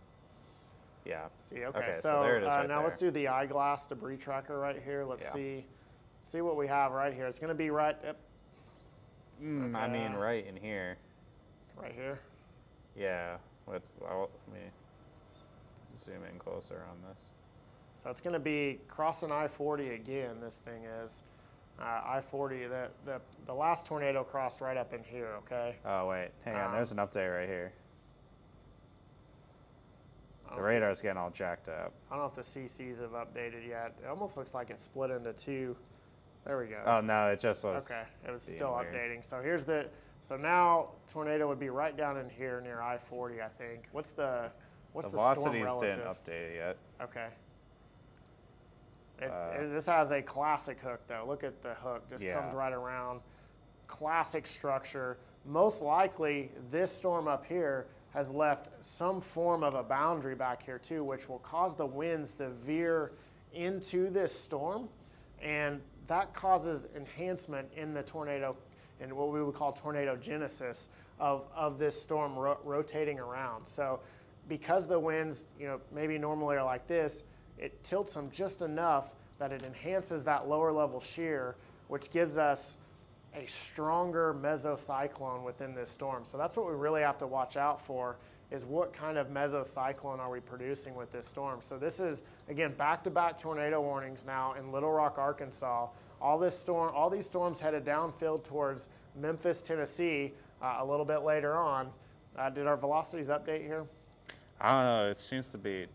Yeah. See, okay, so there it is right now there. let's do the eyeglass debris tracker right here. Let's Yeah. see what we have right here. It's going to be right, I mean, right in here. right here. Yeah. Let me zoom in closer on this. So it's going to be crossing I-40 again, this thing is. I-40, the last tornado crossed right up in here, okay? Oh, wait. Hang on. There's an update right here. The Okay. radar's getting all jacked up. I don't know if the CCs have updated yet. It almost looks like it's split into two. There we go. Oh, no, it just was. Okay, it was being still weird. updating. So here's so now tornado would be right down in here near I-40, I think. What's the storm velocities relative? didn't update it yet. Okay. This has a classic hook, though. Look at the hook. Just comes right around. Classic structure. Most likely, this storm up here has left some form of a boundary back here, too, which will cause the winds to veer into this storm. And that causes enhancement in the tornado, in what we would call tornado genesis of this storm rotating around. So because the winds, maybe normally are like this, it tilts them just enough that it enhances that lower level shear, which gives us a stronger mesocyclone within this storm. So that's what we really have to watch out for, is what kind of mesocyclone are we producing with this storm. So this is, again, back-to-back tornado warnings now in Little Rock, Arkansas. All these storms headed downfield towards Memphis, Tennessee a little bit later on. Did our velocities update here? I don't know. It seems to be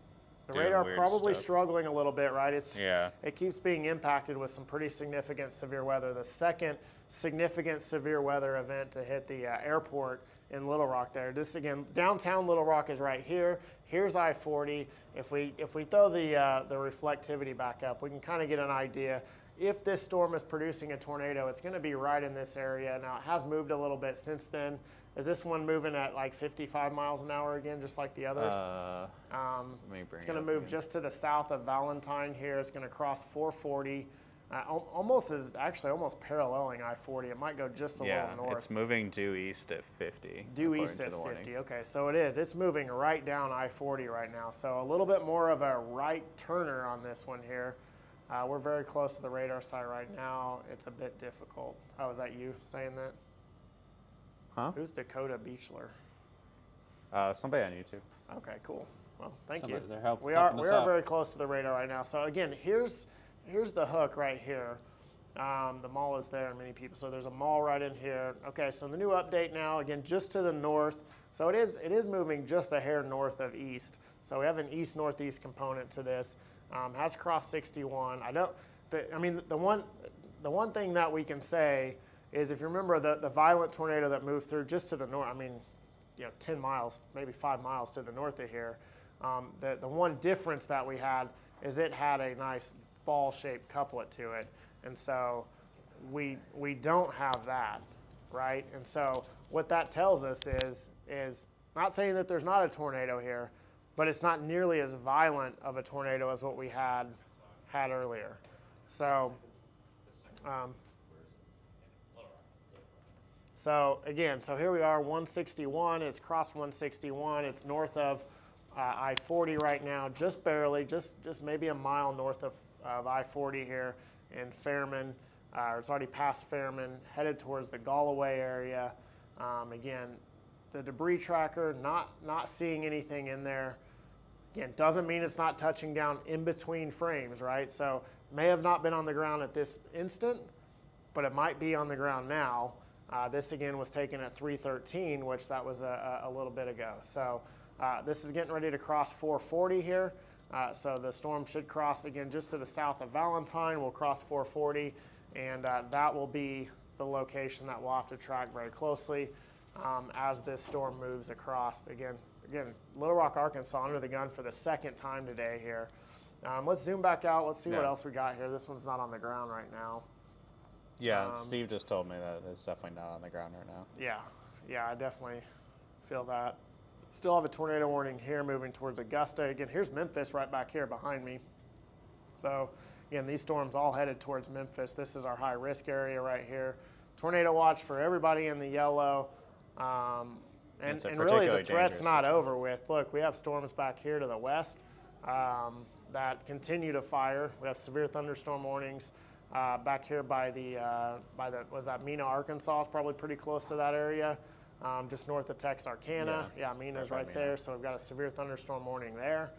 The doing radar weird probably stuff. struggling a little bit, right? Yeah. It keeps being impacted with some pretty significant severe weather. The second significant severe weather event to hit the airport in Little Rock there. This, again, downtown Little Rock is right here. Here's I-40. If we throw the reflectivity back up, we can kind of get an idea. If this storm is producing a tornado, it's going to be right in this area. Now, it has moved a little bit since then. Is this one moving at like 55 miles an hour again, just like the others? Let me bring It's going to move just to the south of Valentine here. It's going to cross 440. Almost paralleling I-40. It might go just a little north. It's moving due east at 50. Due east at 50. Okay, so it is. It's moving right down I-40 right now. So a little bit more of a right turner on this one here. We're very close to the radar site right now. It's a bit difficult. Oh, is that you saying that? Huh? Who's Dakota Beachler? Somebody on YouTube. Okay, cool. Well, thank Somebody, you. they're We helping us are out. very close to the radar right now. So again, here's the hook right here. The mall is there, many people. So there's a mall right in here. Okay, so the new update now, again, just to the north. So it is moving just a hair north of east. So we have an east-northeast component to this. Has crossed 61. The one thing that we can say is, if you remember the violent tornado that moved through just to the north, 10 miles, maybe 5 miles to the north of here, the one difference that we had is it had a nice ball-shaped couplet to it. And so we don't have that, right? And so what that tells us is not saying that there's not a tornado here, but it's not nearly as violent of a tornado as what we had earlier. So, so here we are, 161. It's crossed 161. It's north of I-40 right now, just barely, just maybe a mile north of I-40 here in Fairman. It's already past Fairman, headed towards the Galloway area. Again, the debris tracker, not seeing anything in there. Again, doesn't mean it's not touching down in between frames, right? So may have not been on the ground at this instant, but it might be on the ground now. This again was taken at 3:13, which that was a little bit ago. So this is getting ready to cross 440 here. So the storm should cross again just to the south of Valentine. We'll cross 440, and that will be the location that we'll have to track very closely as this storm moves across. Again, Little Rock, Arkansas, under the gun for the second time today here. Let's zoom back out. Let's see what else we got here. This one's not on the ground right now. Yeah, Steve just told me that it's definitely not on the ground right now. Yeah, I definitely feel that. Still have a tornado warning here moving towards Augusta. Again, here's Memphis right back here behind me. So again, these storms all headed towards Memphis. This is our high risk area right here. Tornado watch for everybody in the yellow. And really the threat's not over with. Look, we have storms back here to the west. that continue to fire. We have severe thunderstorm warnings back here by the was that Mena, Arkansas? Is probably pretty close to that area, just north of Texarkana. Yeah, Mena's right there. So we've got a severe thunderstorm warning there.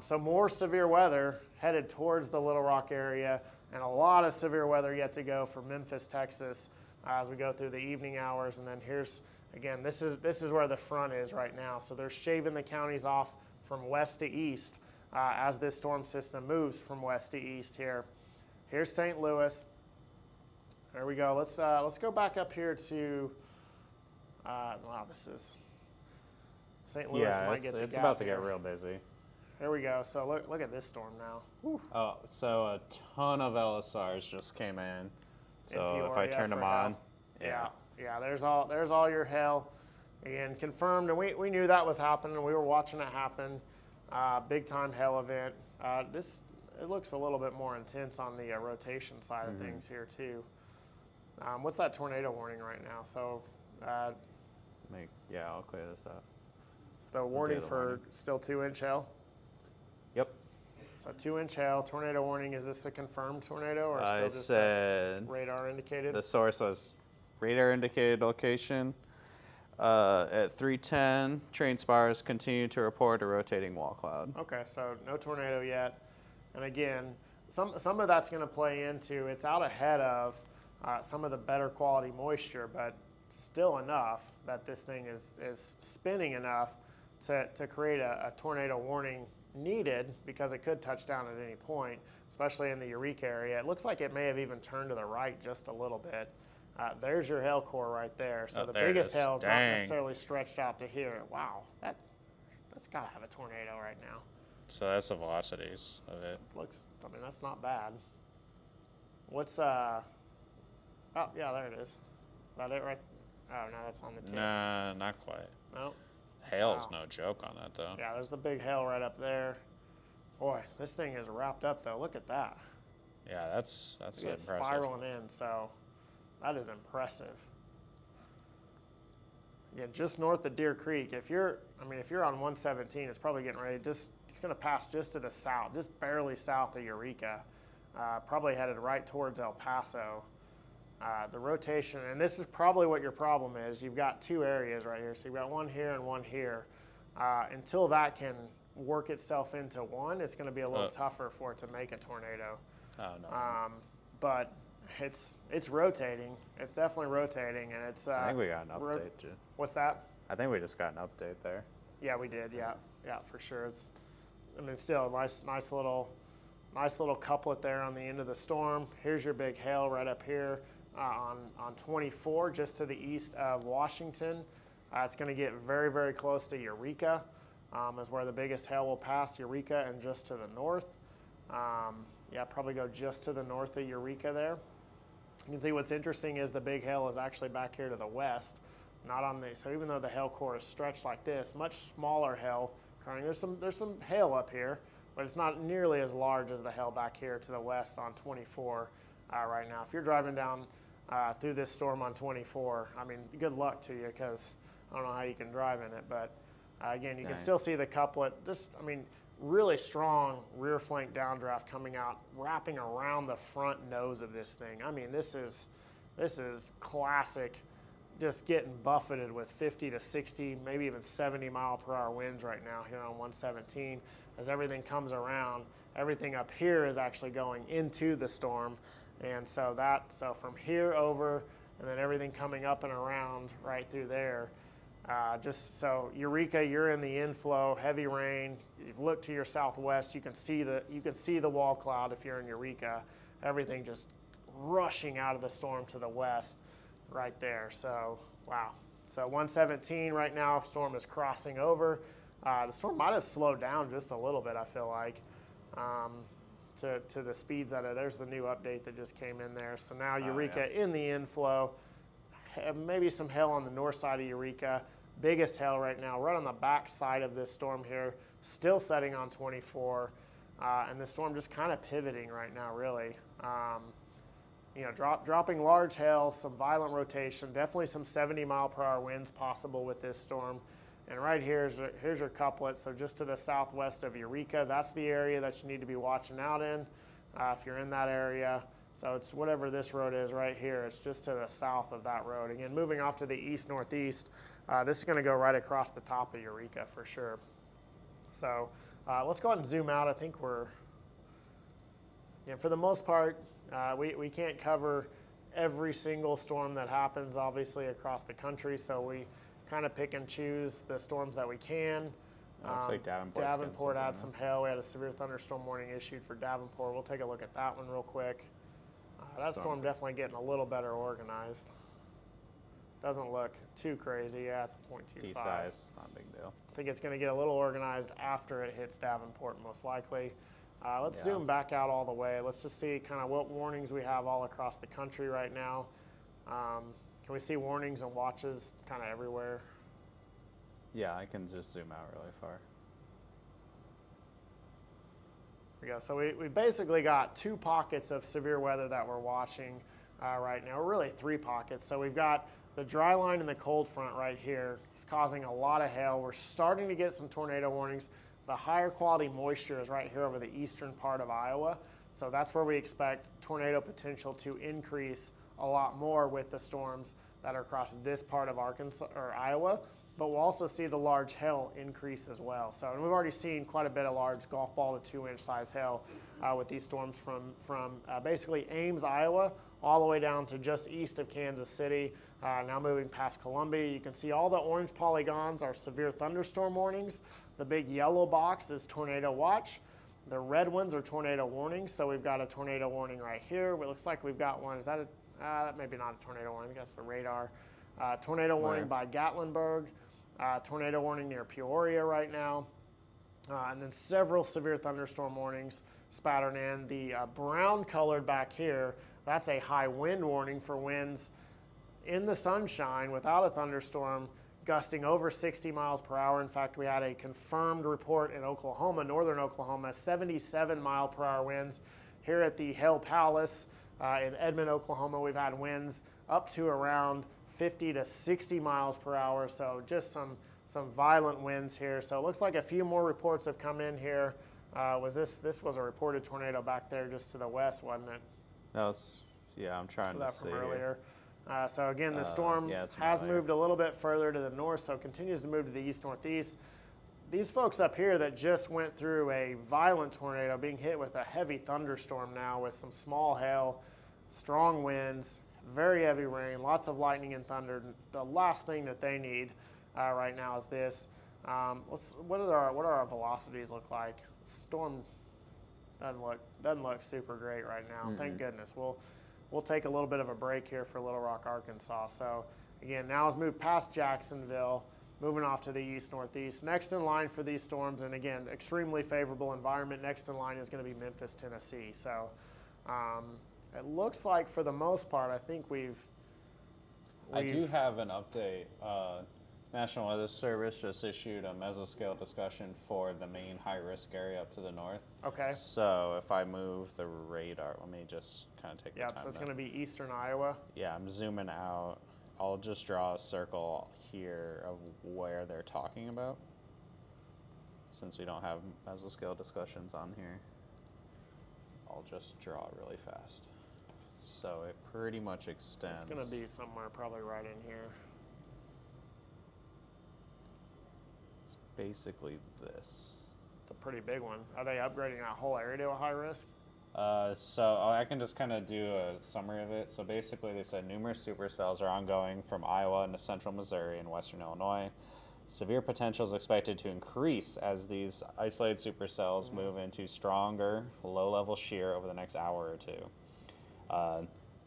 So more severe weather headed towards the Little Rock area, and a lot of severe weather yet to go for Memphis, Texas, as we go through the evening hours. And then here's, again, this is where the front is right now. So they're shaving the counties off from west to east as this storm system moves from west to east here. Here's St. Louis. There we go. Let's go back up here to, wow, this is, St. Louis might get the it's gap about to here. get real busy. Here we go. So look at this storm now. Whew. Oh, so a ton of LSRs just came in. So if I Peoria turn them for on, hail. Yeah. There's all your hail, and confirmed. And we knew that was happening. We were watching it happen. Big time hail event. It looks a little bit more intense on the rotation side of things here too. What's that tornado warning right now? So, I'll clear this up. it's the warning for still 2-inch hail. Yep. So 2-inch hail, tornado warning. Is this a confirmed tornado or still just said radar indicated? the source was radar indicated location. At 3:10, train spires continue to report a rotating wall cloud. Okay, so no tornado yet. And again, some of that's going to play into, it's out ahead of some of the better quality moisture, but still enough that this thing is spinning enough to create a tornado warning needed, because it could touch down at any point, especially in the Eureka area. It looks like it may have even turned to the right just a little bit. There's your hail core right there. So the biggest hail is not necessarily stretched out to here. Wow, that's got to have a tornado right now. So that's the velocities of it. That's not bad. What's, oh, yeah, there it is. Is that it right? Oh, no, that's on the tip. Nah, not quite. No. Hail's no joke on that, though. Yeah, there's the big hail right up there. Boy, this thing is wrapped up, though. Look at that. Yeah, that's It's impressive. spiraling in, so that is impressive. Yeah, just north of Deer Creek. If you're on 117, it's probably getting ready. It's going to pass just to the south, just barely south of Eureka. Probably headed right towards El Paso. The rotation, and this is probably what your problem is. You've got two areas right here. So you've got one here and one here. Until that can work itself into one, it's going to be a little tougher for it to make a tornado. Oh, no. But it's rotating. It's definitely rotating, and it's. I think we got an update, Jim. What's that? I think we just got an update there. Yeah, we did. Yeah, for sure. Still a nice little couplet there on the end of the storm. Here's your big hail right up here on 24, just to the east of Washington. It's going to get very, very close to Eureka, is where the biggest hail will pass Eureka, and just to the north. Probably go just to the north of Eureka there. You can see what's interesting is the big hail is actually back here to the west, not on the. So even though the hail core is stretched like this, much smaller hail occurring. There's some hail up here, but it's not nearly as large as the hail back here to the west on 24 right now. If you're driving down through this storm on 24, good luck to you, because I don't know how you can drive in it. But again, you can still see the couplet. Really strong rear flank downdraft coming out, wrapping around the front nose of this thing. This is classic, just getting buffeted with 50 to 60, maybe even 70 mile per hour winds right now here on 117. As everything comes around, everything up here is actually going into the storm. And so from here over, and then everything coming up and around right through there. Just so Eureka, you're in the inflow, heavy rain. You've looked to your southwest, you can see the wall cloud if you're in Eureka. Everything just rushing out of the storm to the west right there. So wow. So 117 right now, storm is crossing over. The storm might have slowed down just a little bit, I feel like, to the speeds that there's the new update that just came in there. So now Eureka in the inflow, maybe some hail on the north side of Eureka. Biggest hail right now, right on the back side of this storm here, still setting on 24, and the storm just kind of pivoting right now, really. Dropping large hail, some violent rotation, definitely some 70 mile per hour winds possible with this storm. And right here's your couplet. So just to the southwest of Eureka, that's the area that you need to be watching out in if you're in that area. So it's whatever this road is right here. It's just to the south of that road. Again, moving off to the east-northeast, this is going to go right across the top of Eureka for sure. So let's go ahead and zoom out. I think for the most part, we can't cover every single storm that happens, obviously, across the country. So we kind of pick and choose the storms that we can. Looks like Davenport had some hail. We had a severe thunderstorm warning issued for Davenport. We'll take a look at that one real quick. That storm definitely getting a little better organized. Doesn't look too crazy. Yeah, it's a 0.25. Pea size, not a big deal. I think it's going to get a little organized after it hits Davenport, most likely. Let's zoom back out all the way. Let's just see kind of what warnings we have all across the country right now. Can we see warnings and watches kind of everywhere? Yeah, I can just zoom out really far. There we go. So we basically got 2 pockets of severe weather that we're watching right now, or really 3 pockets. So we've got the dry line and the cold front right here. It's causing a lot of hail. We're starting to get some tornado warnings. The higher quality moisture is right here over the eastern part of Iowa. So that's where we expect tornado potential to increase a lot more with the storms that are across this part of Arkansas or Iowa. But we'll also see the large hail increase as well. So, and we've already seen quite a bit of large golf ball to 2-inch size hail with these storms from basically Ames, Iowa, all the way down to just east of Kansas City. Now moving past Columbia, you can see all the orange polygons are severe thunderstorm warnings. The big yellow box is tornado watch. The red ones are tornado warnings. So we've got a tornado warning right here. It looks like we've got one. Is that that maybe not a tornado warning? I think that's the radar. Tornado warning by Gatlinburg. Tornado warning near Peoria right now. And then several severe thunderstorm warnings spattered in. The brown colored back here, that's a high wind warning for winds in the sunshine without a thunderstorm gusting over 60 miles per hour. In fact, we had a confirmed report in Oklahoma, northern Oklahoma, 77 mile per hour winds. Here at the Hale Palace in Edmond, Oklahoma, we've had winds up to around 50 to 60 miles per hour. So just some violent winds here. So it looks like a few more reports have come in here. This was a reported tornado back there just to the west, wasn't it? That was, yeah, I'm trying to see from earlier. So again, the storm has familiar. moved a little bit further to the north, so it continues to move to the east-northeast. These folks up here that just went through a violent tornado being hit with a heavy thunderstorm now with some small hail, strong winds, very heavy rain, lots of lightning and thunder. The last thing that they need right now is this. What do our velocities look like? Storm doesn't look super great right now. Thank goodness. We'll take a little bit of a break here for Little Rock, Arkansas. So again, now it's moved past Jacksonville, moving off to the east-northeast. Next in line for these storms, and again, extremely favorable environment. Next in line is going to be Memphis, Tennessee. So it looks like for the most part, I think I do have an update. National Weather Service just issued a mesoscale discussion for the main high-risk area up to the north. Okay. So if I move the radar, let me just kind of take the time. Yeah, so it's going to be eastern Iowa. Yeah, I'm zooming out. I'll just draw a circle here of where they're talking about, since we don't have mesoscale discussions on here. I'll just draw it really fast. So it pretty much extends. It's going to be somewhere probably right in here. It's basically this. It's a pretty big one. Are they upgrading that whole area to a high risk? So I can just kind of do a summary of it. So basically they said numerous supercells are ongoing from Iowa into central Missouri and western Illinois. Severe potential is expected to increase as these isolated supercells move into stronger low-level shear over the next hour or two.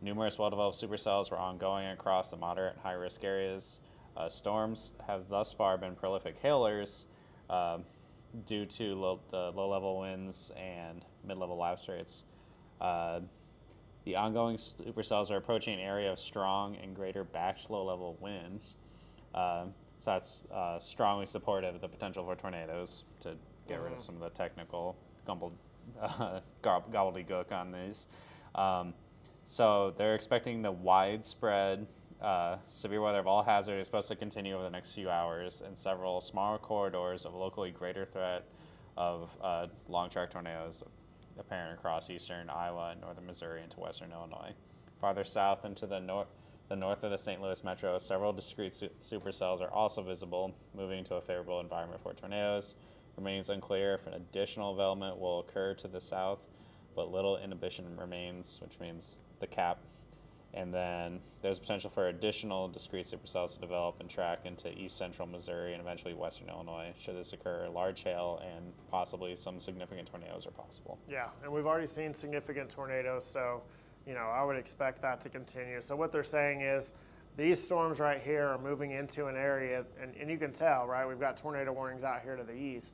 Numerous well-developed supercells were ongoing across the moderate and high-risk areas. Storms have thus far been prolific hailers due to the low-level winds and mid-level lapse rates. The ongoing supercells are approaching an area of strong and greater batch low-level winds. So that's strongly supportive of the potential for tornadoes, to get rid of some of the technical gobbledygook on these. So they're expecting the widespread severe weather of all hazard is supposed to continue over the next few hours, and several smaller corridors of locally greater threat of long track tornadoes apparent across eastern Iowa and northern Missouri into western Illinois. Farther south into the north of the St. Louis metro, several discrete supercells are also visible, moving to a favorable environment for tornadoes. Remains unclear if an additional development will occur to the south, but little inhibition remains, which means the cap. And then there's potential for additional discrete supercells to develop and track into east central Missouri and eventually western Illinois. Should this occur, large hail and possibly some significant tornadoes are possible. Yeah, and we've already seen significant tornadoes, so I would expect that to continue. So what they're saying is these storms right here are moving into an area, and you can tell, right? We've got tornado warnings out here to the east,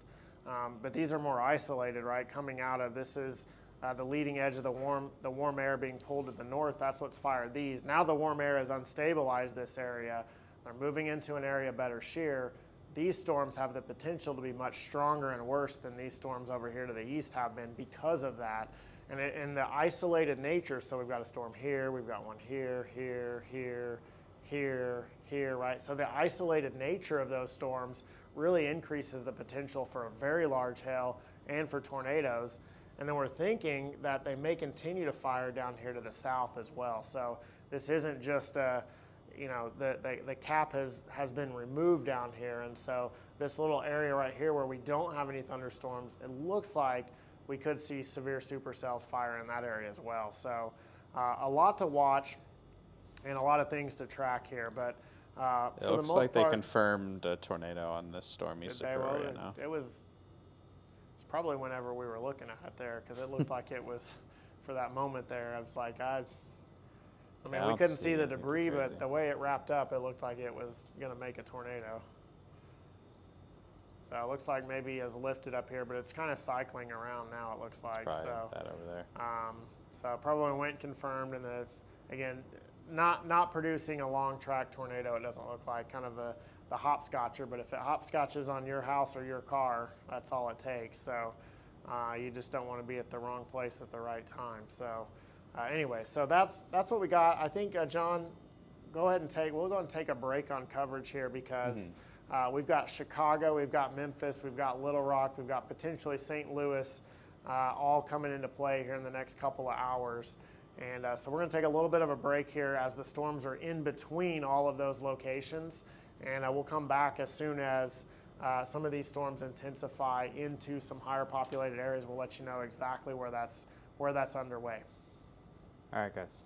but these are more isolated, right? Coming out of this is the leading edge of the warm air being pulled to the north. That's what's fired these. Now the warm air has unstabilized this area. They're moving into an area better shear. These storms have the potential to be much stronger and worse than these storms over here to the east have been because of that. And the isolated nature, so we've got a storm here, we've got one here, here, here, here, right? So the isolated nature of those storms really increases the potential for a very large hail and for tornadoes. And then we're thinking that they may continue to fire down here to the south as well. So this isn't just the cap has been removed down here. And so this little area right here where we don't have any thunderstorms, it looks like we could see severe supercells fire in that area as well. So a lot to watch and a lot of things to track here. But for it looks like they confirmed a tornado on this storm east of Peoria now. It was probably whenever we were looking at it there, because it looked like it was, for that moment there, I was like, I mean, we couldn't see the debris, but the way it wrapped up, it looked like it was going to make a tornado. So it looks like maybe it's lifted up here, but it's kind of cycling around now, it looks like. Probably so that over there. So probably went confirmed, and again, not producing a long track tornado, it doesn't look like, kind of the hopscotcher, but if it hopscotches on your house or your car, that's all it takes. So you just don't want to be at the wrong place at the right time. So anyway, so that's what we got. I think, John, we'll go ahead and take a break on coverage here because we've got Chicago, we've got Memphis, we've got Little Rock, we've got potentially St. Louis all coming into play here in the next couple of hours. And so we're going to take a little bit of a break here as the storms are in between all of those locations. And we'll come back as soon as some of these storms intensify into some higher populated areas. We'll let you know exactly where that's underway. All right, guys.